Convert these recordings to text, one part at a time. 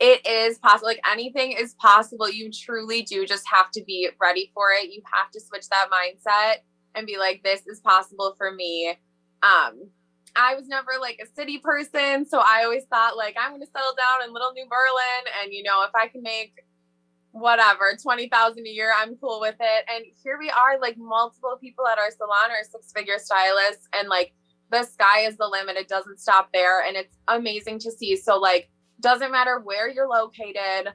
it is possible. Like anything is possible. You truly do just have to be ready for it. You have to switch that mindset and be like, this is possible for me. I was never like a city person. So I always thought like, I'm going to settle down in little New Berlin. And, you know, if I can make whatever, 20,000 a year, I'm cool with it. And here we are, like multiple people at our salon are 6-figure stylists, and like the sky is the limit. It doesn't stop there. And it's amazing to see. So like, doesn't matter where you're located,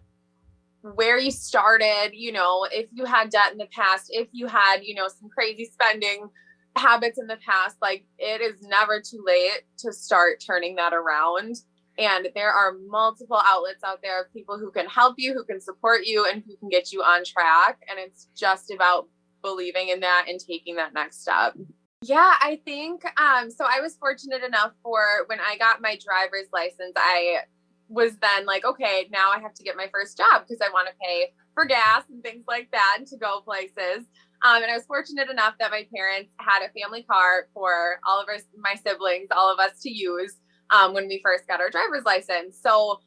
where you started, you know, if you had debt in the past, if you had, you know, some crazy spending habits in the past, like it is never too late to start turning that around. And there are multiple outlets out there of people who can help you, who can support you, and who can get you on track. And it's just about believing in that and taking that next step. Yeah, I think, so I was fortunate enough for when I got my driver's license, I was then like, okay, now I have to get my first job because I want to pay for gas and things like that and to go places. And I was fortunate enough that my parents had a family car for all of my siblings, all of us to use when we first got our driver's license. So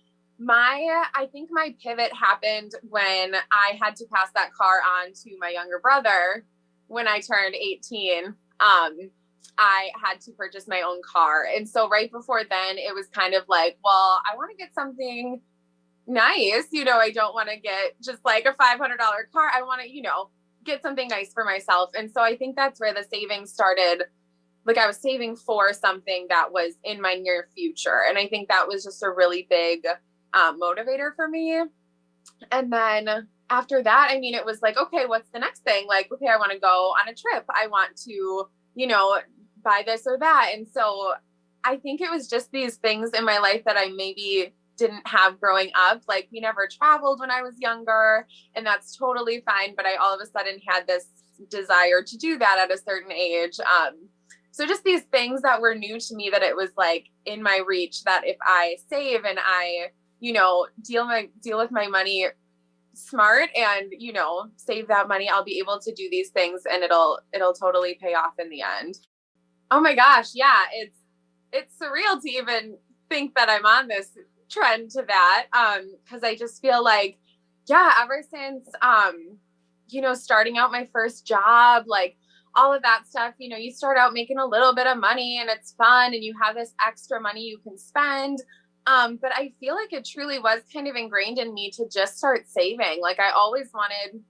I think my pivot happened when I had to pass that car on to my younger brother when I turned 18. I had to purchase my own car. And so right before then, it was kind of like, well, I want to get something nice. You know, I don't want to get just like a $500 car. I want to, you know, get something nice for myself. And so I think that's where the savings started. Like I was saving for something that was in my near future. And I think that was just a really big motivator for me. And then after that, I mean, it was like, okay, what's the next thing? Like, okay, I want to go on a trip. I want to, you know, buy this or that. And so I think it was just these things in my life that I maybe didn't have growing up. Like we never traveled when I was younger, and that's totally fine. But I all of a sudden had this desire to do that at a certain age. So just these things that were new to me, that it was like in my reach, that if I save and I, you know, deal with my money smart and, you know, save that money, I'll be able to do these things and it'll totally pay off in the end. Oh my gosh. Yeah. It's surreal to even think that I'm on this trend to that. Cause I just feel like, yeah, ever since, you know, starting out my first job, like all of that stuff, you know, you start out making a little bit of money and it's fun and you have this extra money you can spend. But I feel like it truly was kind of ingrained in me to just start saving. Like I always wanted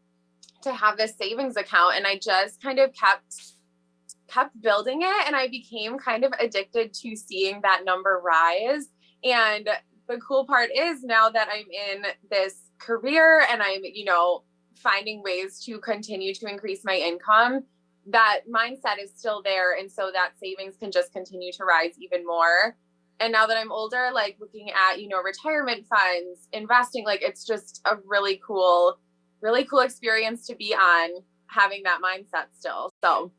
to have this savings account, and I just kind of kept building it. And I became kind of addicted to seeing that number rise. And the cool part is now that I'm in this career and I'm, you know, finding ways to continue to increase my income, that mindset is still there. And so that savings can just continue to rise even more. And now that I'm older, like looking at, you know, retirement funds, investing, like it's just a really cool experience to be on, having that mindset still. So